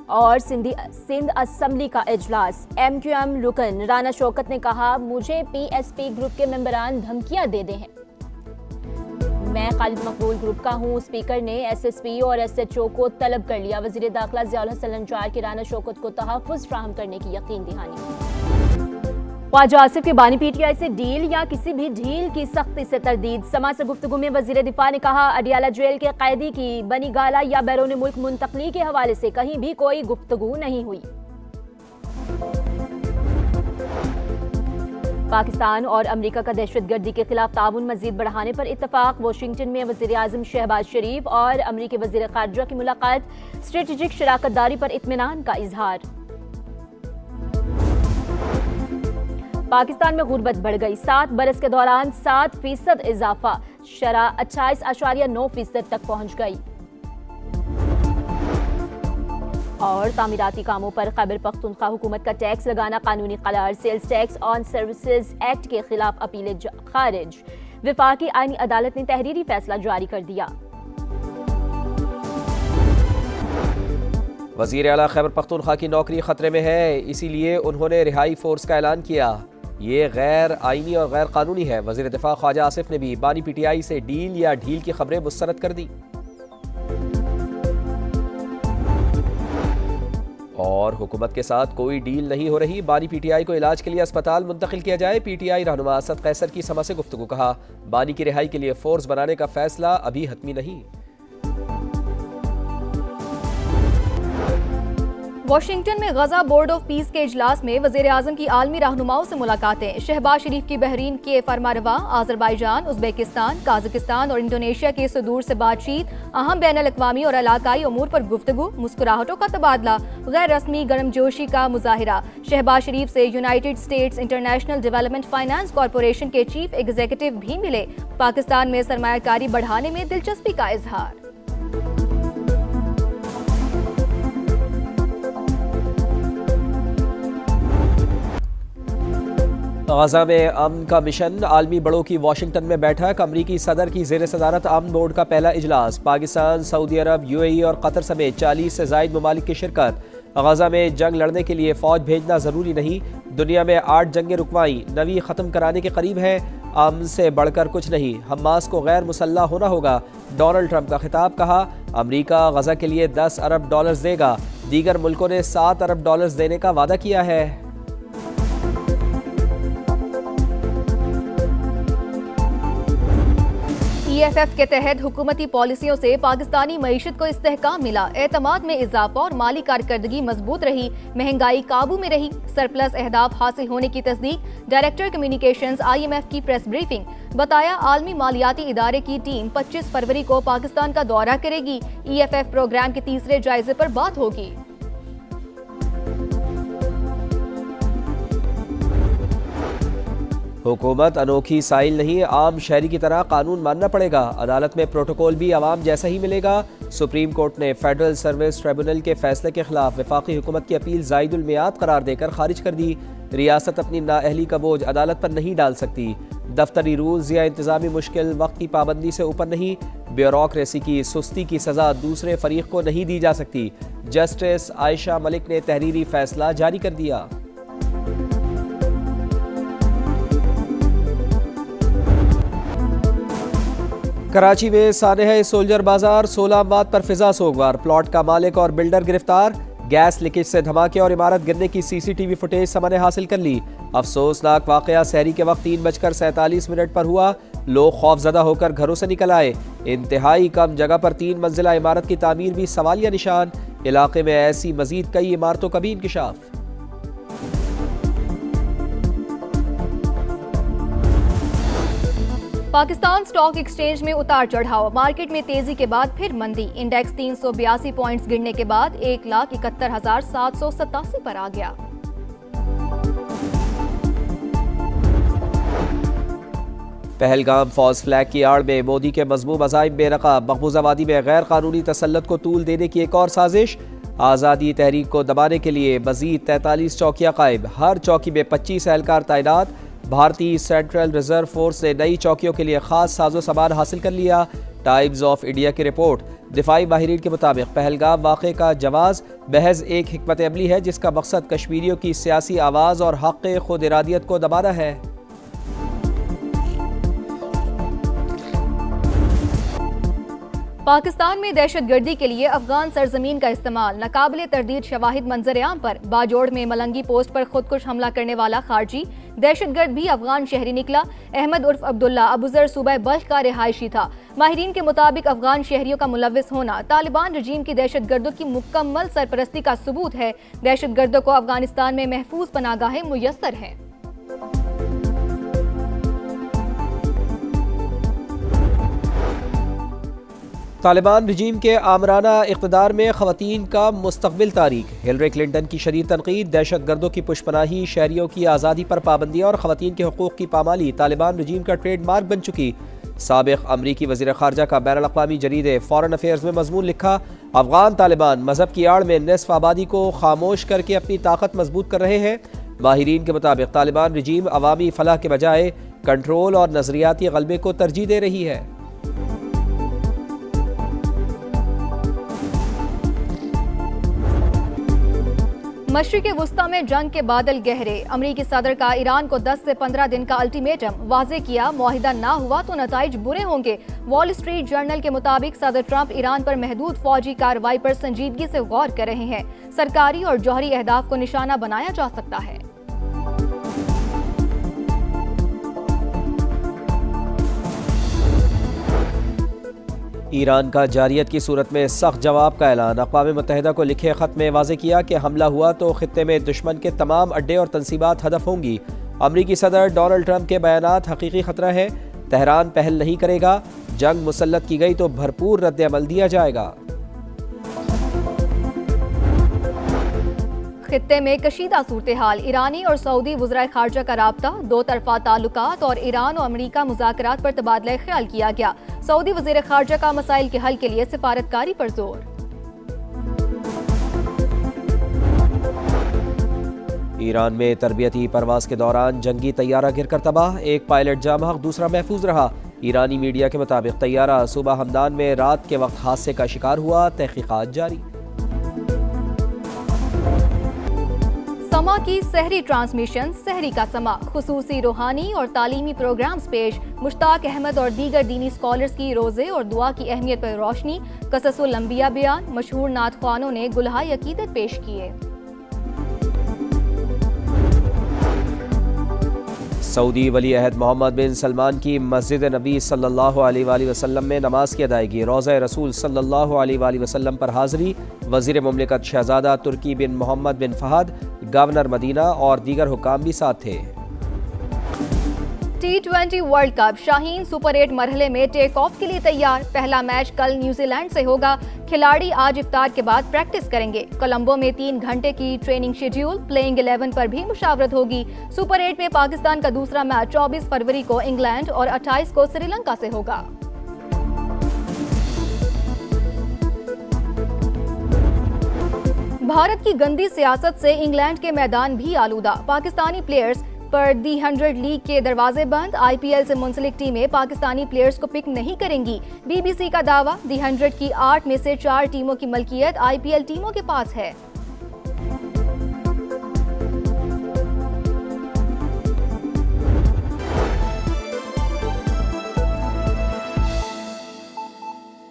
और सिंध असेंबली का इजलास, MQM रुकन राना शौकत ने कहा, मुझे PSP ग्रुप के मेंबरान धमकियां दे हैं। मैं खालिद मकबूल ग्रुप का हूं। स्पीकर ने SSP और SHO को तलब कर लिया। वजीर दाखिला ज़ियाउल हसन लंचार के राना शौकत को तहफ़्फ़ुज़ फराहम करने की यकीन दहानी। ख्वाजा आसिफ के बानी PTI से डील या किसी भी ढील की सख्ती से तरदीद। समा से गुफ्तगू में वजीर दिफा ने कहा, अडियाला जेल के कैदी की बनी गाला या बैरून मुल्क मुंतकली के हवाले से कहीं भी कोई गुफ्तगू नहीं हुई। पाकिस्तान और अमेरिका का दहशतगर्दी के खिलाफ ताउन मजीद बढ़ाने पर इत्तफाक। वाशिंगटन में वज़ीर आज़म शहबाज शरीफ और अमेरिकी वज़ीर ख़ारिजा की मुलाकात। स्ट्रेटेजिक शराकतदारी पर इत्मीनान का इजहार। पाकिस्तान में गुर्बत बढ़ गई। 7 बरस के दौरान 7% इजाफा। शरह 28.9% तक पहुंच गई। और तामीराती कामों पर खैबर पख्तूनख्वा हुकूमत का टैक्स लगाना कानूनी करार। Sales tax on services act के खिलाफ अपील खारिज। विफाकी आईनी अदालत ने तहरीरी फैसला जारी कर दिया। वज़ीर आला खैबर पख्तूनख्वा की नौकरी खतरे में है, इसीलिए उन्होंने रिहाई फोर्स का ऐलान किया। ये गैर आईनी और गैर कानूनी है। वज़ीर दिफा ख्वाजा आसिफ ने भी बानी PTI से डील या ढील की खबरें मुस्तरद कर दी। और हुकूमत के साथ कोई डील नहीं हो रही। बानी PTI को इलाज के लिए अस्पताल मुंतकिल किया जाए। PTI रहनुमा असद कैसर की समा से गुफ्तगू। कहा, बानी की रिहाई के लिए फोर्स बनाने का फैसला अभी हतमी नहीं। वाशिंगटन में गजा बोर्ड ऑफ पीस के इजलास में वजीर आजम की आलमी रहनुमाओं से मुलाकातें। शहबाज शरीफ की बहरीन के फरमारवा, आज़रबाईजान, उज़्बेकिस्तान, काज़ाकिस्तान और इंडोनेशिया के सदूर से बातचीत। अहम बैनुल-अक़वामी और इलाकाई अमूर पर गुफ्तगू। मुस्कुराहटों का तबादला। गैर रस्मी गर्मजोशी का मुजाहिरा। शहबाज शरीफ से United states international development finance corporation के चीफ एग्जीक्यूटिव भी मिले। पाकिस्तान में सरमायाकारी बढ़ाने में दिलचस्पी का इजहार। गाजा में अमन का मिशन। आलमी बड़ों की वाशिंगटन में बैठक। अमरीकी सदर की ज़ेर सदारत अमन बोर्ड का पहला इजलास। पाकिस्तान, सऊदी अरब, UAE और कतर समेत 40 से ज़ायद ममालिक की शिरकत। गाजा में जंग लड़ने के लिए फ़ौज भेजना ज़रूरी नहीं। दुनिया में 8 जंगें रुकवाई, 9वीं ख़त्म कराने के करीब है। अमन से बढ़कर कुछ नहीं। हमास को गैर मुसल्लह होना होगा। डोनाल्ड ट्रंप का खिताब। कहा, अमरीका गजा के लिए $10 अरब देगा। दीगर मुल्कों ने $7 अरब देने का वादा किया है। EFF के तहत हुकूमती पॉलिसियों से पाकिस्तानी मईशत को इस्तेहकाम मिला। एतमाद में इजाफा और माली कारकर्दगी मजबूत रही। महंगाई काबू में रही। सरप्लस अहदाफ हासिल होने की तस्दीक। डायरेक्टर कम्युनिकेशंस IMF की प्रेस ब्रीफिंग। बताया, आलमी मालियाती इदारे की टीम 25 फरवरी को पाकिस्तान का दौरा करेगी। EFF प्रोग्राम के तीसरे जायजे पर बात होगी। हुकूमत अनोखी साइल नहीं, आम शहरी की तरह कानून मानना पड़ेगा। अदालत में प्रोटोकॉल भी आवाम जैसा ही मिलेगा। सुप्रीम कोर्ट ने फेडरल सर्विस ट्रिब्यूनल के फैसले के खिलाफ वफाकी हुकूमत की अपील जायदुल मियाद करार देकर खारिज कर दी। रियासत अपनी नाअहली का बोझ अदालत पर नहीं डाल सकती। दफ्तरी रूल्स या इंतजामी मुश्किल वक्त की पाबंदी से ऊपर नहीं। ब्यूरोक्रेसी की सुस्ती की सजा दूसरे फरीक को नहीं दी जा सकती। जस्टिस आयशा मलिक ने तहरीरी फैसला जारी कर दिया। कराची में सानेह सोल्जर बाजार 16 अमवात पर फिजा सोगवार। प्लॉट का मालिक और बिल्डर गिरफ्तार। गैस लीकेज से धमाके और इमारत गिरने की CCTV फुटेज समा ने हासिल कर ली। अफसोसनाक वाकया सहरी के वक्त 3:47 पर हुआ। लोग खौफजदा होकर घरों से निकल आए। इंतहाई कम जगह पर 3 मंजिला इमारत की तामीर भी सवालिया निशान। इलाके में ऐसी मजीद कई इमारतों का भी इंकिशाफ। पाकिस्तान स्टॉक एक्सचेंज में उतार चढ़ाव। मार्केट में तेजी के बाद फिर मंदी। इंडेक्स 382 पॉइंट्स गिरने के बाद 1,71,787 पर आ गया। पहलगाम फौज फ्लैग की आड़ में मोदी के मजमूम अज़ाइम बेनकाब। मकबूजा वादी में गैर कानूनी तसल्लुत को तूल देने की एक और साजिश। आज़ादी तहरीक को दबाने के लिए मजीद 43 चौकियां कायम। हर चौकी में 25 एहलकार तैनात। भारतीय सेंट्रल रिजर्व फोर्स ने नई चौकियों के लिए खास साजो सामान हासिल कर लिया। टाइम्स ऑफ इंडिया की रिपोर्ट। दिफाई माहिरीन के मुताबिक पहलगाम वाक़े का जवाज़ महज एक हिकमत अमली है जिसका मकसद कश्मीरियों की सियासी आवाज़ और हक़ खुद इरादियत को दबाना है। पाकिस्तान में दहशतगर्दी के लिए अफगान सरजमीन का इस्तेमाल, नाकाबिले तरदीद शवाहिद मंजर आम पर। बाजोड़ में मलंगी पोस्ट पर खुदकुश हमला करने वाला खारजी दहशतगर्द भी अफगान शहरी निकला। अहमद उर्फ अब्दुल्ला अबूजर सूबा बल्ख का रिहायशी था। माहिरीन के मुताबिक अफगान शहरियों का मुलविस होना तालिबान रजीम की दहशतगर्दों की मुकम्मल सरपरस्ती का सबूत है। दहशतगर्दों को अफगानिस्तान में महफूज पनागाहें मुयस्सर हैं। तालिबान रजीम के आमराना इक़्तिदार में ख़वातीन का मुस्तक़बिल तारीख। हिलरी क्लिंटन की शदीद तनकीद, दहशतगर्दों की पुशपनाही, शहरियों की आज़ादी पर पाबंदियाँ और ख़वातीन के हुकूक़ की पामाली तालिबान रजीम का ट्रेडमार्क बन चुकी। साबिक़ अमरीकी वज़ीर ख़ारजा का बैनुल अक़वामी जरीदे फ़ॉरेन अफेयर्स में मज़मून लिखा, अफ़गान तालिबान मज़हब की आड़ में निस्फ़ आबादी को खामोश करके अपनी ताकत मजबूत कर रहे हैं। माहिरीन के मुताबिक तालिबान रजीम अवामी फ़लाह के बजाय कंट्रोल और नज़रियाती ग़लबे को तरजीह दे रही है। मशरिक़ वुस्ता में जंग के बादल गहरे। अमरीकी सदर का ईरान को 10 से 15 दिन का अल्टीमेटम वाज़े किया, मुआहिदा ना हुआ तो नताइज बुरे होंगे। वॉल स्ट्रीट जर्नल के मुताबिक सदर ट्रंप ईरान पर महदूद फौजी कार्रवाई पर संजीदगी से गौर कर रहे हैं। सरकारी और जौहरी अहदाफ को निशाना बनाया जा सकता है। ईरान का जारियत की सूरत में सख्त जवाब का ऐलान। अक़वाम मुत्तहिदा को लिखे ख़त में वाज़े किया कि हमला हुआ तो ख़ित्ते में दुश्मन के तमाम अड्डे और तंसीबात हदफ होंगी। अमरीकी सदर डोनाल्ड ट्रंप के बयानात हकीकी ख़तरा है। तेहरान पहल नहीं करेगा, जंग मुसल्लत की गई तो भरपूर रद्द अमल दिया जाएगा। खित्ते में कशीदा सूरत हाल, ईरानी और सऊदी वज़राए खारजा का राब्ता, दो तरफा ताल्लुकात और ईरान और अमरीका मुज़ाकरात पर तबादला ख्याल किया गया। सऊदी वज़ीर खारजा का मसाइल के हल के लिए सिफारतकारी पर जोर। ईरान में तरबियती परवाज के दौरान जंगी तैयारा गिरकर तबाह, एक पायलट जामहक दूसरा महफूज रहा। ईरानी मीडिया के मुताबिक तैयारा सूबा हमदान में रात के वक्त हादसे का शिकार हुआ, तहकीकात जारी। समा की सहरी ट्रांसमिशन, सहरी का समा, खुसूसी रूहानी और तालीमी प्रोग्राम्स पेश। मुश्ताक अहमद और दीगर दीनी स्कॉलर्स की रोज़े और दुआ की अहमियत पर रोशनी, क़ससुल अंबिया बयान, मशहूर नात ख्वानों ने गुलहाए अकीदत पेश किए। सऊदी वली अहद मोहम्मद बिन सलमान की मस्जिद नबी सल्लल्लाहु अलैहि वसल्लम में नमाज की अदायगी, रोज़ा रसूल सल्लल्लाहु अलैहि वसल्लम पर हाज़री। वज़ीर मुमलिकत शहज़ादा तुर्की बिन मोहम्मद बिन फ़हद, गवर्नर मदीना और दीगर हुकाम भी साथ थे। T20 world cup, Shaheen super 8 मरहले में टेक ऑफ के लिए तैयार। पहला मैच कल न्यूजीलैंड से होगा। खिलाड़ी आज इफ्तार के बाद प्रैक्टिस करेंगे। कोलंबो में 3 घंटे की ट्रेनिंग शेड्यूल, प्लेइंग 11 पर भी मुशावरत होगी। सुपर 8 में पाकिस्तान का दूसरा मैच 24 फरवरी को इंग्लैंड और 28 को श्रीलंका से होगा। भारत की गंदी सियासत से इंग्लैंड के मैदान भी आलूदा। पाकिस्तानी प्लेयर्स पर दी 100 लीग के दरवाजे बंद। IPL से मुंसलिक टीमें पाकिस्तानी प्लेयर्स को पिक नहीं करेंगी। BBC का दावा, दी 100 की 8 में से 4 टीमों की मलकियत IPL टीमों के पास है।